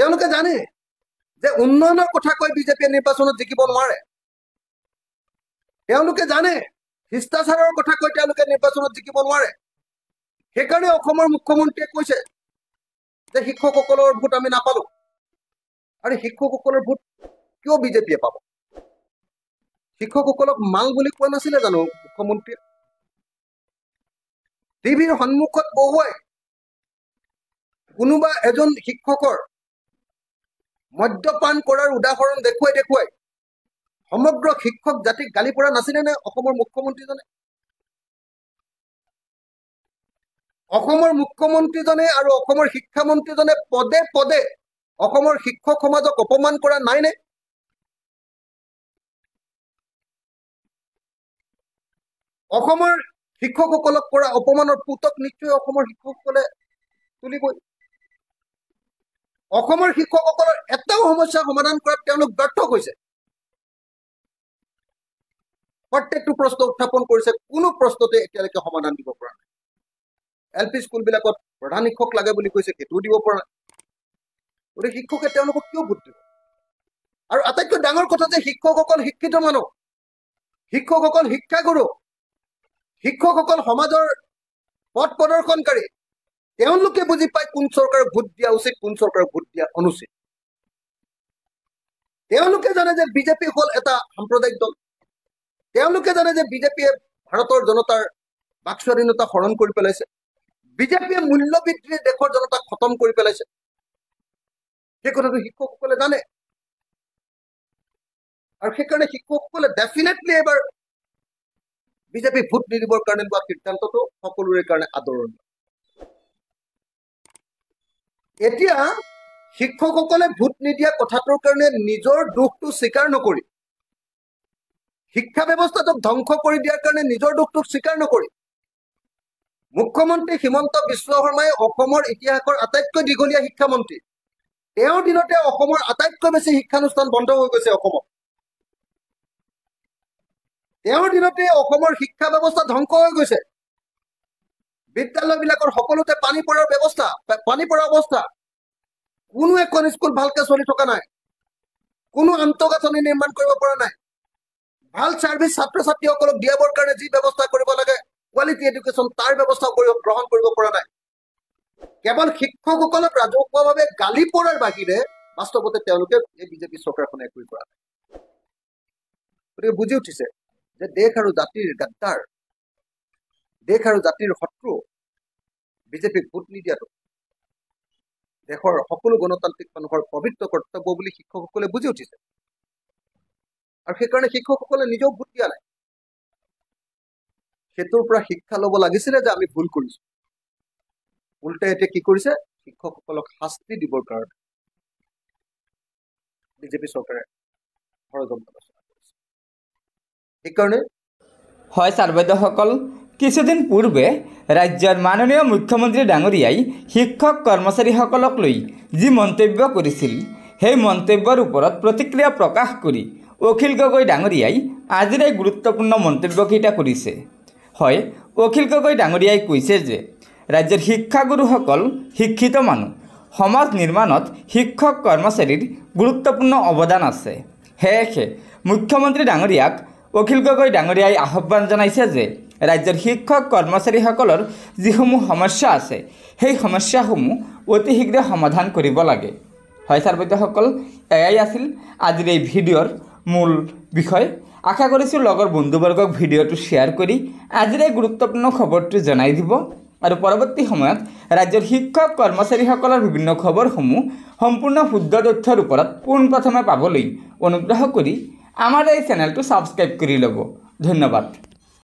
তেওঁলোকে জানে যে উন্নয়নৰ কথা কৈ বিজেপিয়ে নিৰ্বাচনত জিকিব নোৱাৰে। তেওঁলোকে জানে শিষ্টাচাৰৰ কথা কৈ তেওঁলোকে নিৰ্বাচনত জিকিব নোৱাৰে। সেইকাৰণে অসমৰ মুখ্যমন্ত্ৰীয়ে কৈছে যে শিক্ষকসকলৰ ভোট আমি নাপালো। আৰু শিক্ষকসকলৰ ভোট কিয় বিজেপিয়ে পাব? শিক্ষকসকলক মাল বুলি কোৱা নাছিলে জানো মুখ্যমন্ত্ৰীয়ে? টিভিৰ সন্মুখত বহুৱাই কোনোবা এজন শিক্ষকৰ মদ্যপান কৰাৰ উদাহৰণ দেখুৱাই দেখুৱাই সমগ্ৰ শিক্ষক জাতিক গালি পৰা নাছিলে নে অসমৰ মুখ্যমন্ত্ৰীজনে? অসমৰ মুখ্যমন্ত্ৰীজনে আৰু অসমৰ শিক্ষামন্ত্ৰীজনে পদে পদে অসমৰ শিক্ষক সমাজক অপমান কৰা নাইনে? অসমৰ শিক্ষকসকলক কৰা অপমানৰ পুতক নিশ্চয় অসমৰ শিক্ষকসকলে তুলিবই। অসমৰ শিক্ষকসকলৰ এটাও সমস্যা সমাধান কৰাত তেওঁলোক ব্যৰ্থ হৈছে। প্ৰত্যেকটো প্ৰশ্ন উত্থাপন কৰিছে, কোনো প্ৰশ্নতে এতিয়ালৈকে সমাধান দিব পৰা নাই। LP স্কুলবিলাকত প্ৰধান শিক্ষক লাগে বুলি কৈছে, সেইটোও দিব পৰা নাই। গতিকে শিক্ষকে তেওঁলোকক কিয় ভোট দিব? আৰু আটাইতকৈ ডাঙৰ কথা যে শিক্ষকসকল শিক্ষিত মানুহ, শিক্ষকসকল শিক্ষাগুৰু, শিক্ষকসকল সমাজৰ পথ প্ৰদৰ্শনকাৰী। তেওঁলোকে বুজি পায় কোন চৰকাৰক ভোট দিয়া উচিত, কোন চৰকাৰক ভোট দিয়া অনুচিত। তেওঁলোকে জানে যে বিজেপি হল এটা সাম্প্ৰদায়িক দল। তেওঁলোকে জানে যে বিজেপিয়ে ভাৰতৰ জনতাৰ বাক স্বাধীনতা হৰণ কৰি পেলাইছে। বিজেপিয়ে মূল্যবৃদ্ধিৰে দেশৰ জনতাক খতম কৰি পেলাইছে। সেই কথাটো শিক্ষকসকলে জানে। আৰু সেইকাৰণে শিক্ষকসকলে ডেফিনেটলি এবাৰ বিজেপি ভোট নিদিবৰ কাৰণে লোৱা সিদ্ধান্তটো সকলোৰে কাৰণে আদৰণীয়। এতিয়া শিক্ষকসকলে ভোট নিদিয়া কথাটোৰ কাৰণে নিজৰ দুখটো স্বীকাৰ নকৰি, শিক্ষা ব্যৱস্থাটোক ধ্বংস কৰি দিয়াৰ কাৰণে নিজৰ দুখটোক স্বীকাৰ নকৰি, মুখ্যমন্ত্ৰী হিমন্ত বিশ্ব শৰ্মাই অসমৰ ইতিহাসৰ আটাইতকৈ দীঘলীয়া শিক্ষামন্ত্ৰী। তেওঁৰ দিনতে অসমৰ আটাইতকৈ বেছি শিক্ষানুষ্ঠান বন্ধ হৈ গৈছে অসমত। তেওঁৰ দিনতে অসমৰ শিক্ষা ব্যৱস্থা ধ্বংস হৈ গৈছে। বিদ্যালয়বিলাকৰ সকলোতে পানী পৰাৰ অৱস্থা। কোনো এখন স্কুল ভালকে চলি থকা নাই। কোনো আন্তঃগাঁথনি নিৰ্মাণ কৰিব পৰা নাই। ভাল চাৰ্ভিছ ছাত্ৰ ছাত্ৰীসকলক দিয়াবৰ কাৰণে যি ব্যৱস্থা কৰিব লাগে, কোৱালিটি এডুকেশ্যন, তাৰ ব্যৱস্থা গ্ৰহণ কৰিব পৰা নাই। কেৱল শিক্ষকসকলক ৰাজহুৱাভাৱে গালি পৰাৰ বাহিৰে বাস্তৱতে তেওঁলোকে এই বিজেপি চৰকাৰখনে একো কৰা নাই। গতিকে বুজি উঠিছে যে দেশ আৰু জাতিৰ গাদ্দাৰ, দেশ আৰু জাতিৰ শত্ৰু বিজেপিক ভোট নিদিয়াটো দেশৰ সকলো গণতান্ত্ৰিক মানুহৰ পবিত্ৰ কৰ্তব্য বুলি শিক্ষকসকলে বুজি উঠিছে। আৰু সেইকাৰণে শিক্ষকসকলে নিজেও ভোট দিয়া নাই। সেইটোৰ পৰা শিক্ষা ল'ব লাগিছিলে যে আমি ভুল কৰিছো। উল্টাই এতিয়া কি কৰিছে? শিক্ষকসকলক শাস্তি দিবৰ কাৰণে বিজেপি চৰকাৰে ষড়যন্ত্ৰ ৰচনা কৰিছে। সেইকাৰণে হয় ছাৰ বাইদেউসকল, কিছুদিন পূৰ্বে ৰাজ্যৰ মাননীয় মুখ্যমন্ত্ৰী ডাঙৰীয়াই শিক্ষক কৰ্মচাৰীসকলক লৈ যি মন্তব্য কৰিছিল, সেই মন্তব্যৰ ওপৰত প্ৰতিক্ৰিয়া প্ৰকাশ কৰি অখিল গগৈ ডাঙৰীয়াই আজিৰ এই গুৰুত্বপূৰ্ণ মন্তব্যকেইটা কৰিছে। হয়, অখিল গগৈ ডাঙৰীয়াই কৈছে যে ৰাজ্যৰ শিক্ষাগুৰুসকল শিক্ষিত মানুহ, সমাজ নিৰ্মাণত শিক্ষক কৰ্মচাৰীৰ গুৰুত্বপূৰ্ণ অৱদান আছে। সেয়েহে মুখ্যমন্ত্ৰী ডাঙৰীয়াক অখিল গগৈ ডাঙৰীয়াই আহ্বান জনাইছে যে ৰাজ্যৰ শিক্ষক কৰ্মচাৰীসকলৰ যিসমূহ সমস্যা আছে, সেই সমস্যাসমূহ অতি শীঘ্ৰে সমাধান কৰিব লাগে। হয় ছাৰ বাইদেউসকল, এয়াই আছিল আজিৰ এই ভিডিঅ'ৰ মূল বিষয়। আশা কৰিছোঁ লগৰ বন্ধুবৰ্গক ভিডিঅ'টো শ্বেয়াৰ কৰি আজিৰ এই গুৰুত্বপূৰ্ণ খবৰটো জনাই দিব আৰু পৰৱৰ্তী সময়ত ৰাজ্যৰ শিক্ষক কৰ্মচাৰীসকলৰ বিভিন্ন খবৰসমূহ সম্পূৰ্ণ শুদ্ধ তথ্যৰ ওপৰত পোনপ্ৰথমে পাবলৈ অনুগ্ৰহ কৰি আমাৰ এই চেনেলটো ছাবস্ক্ৰাইব কৰি ল'ব। ধন্যবাদ।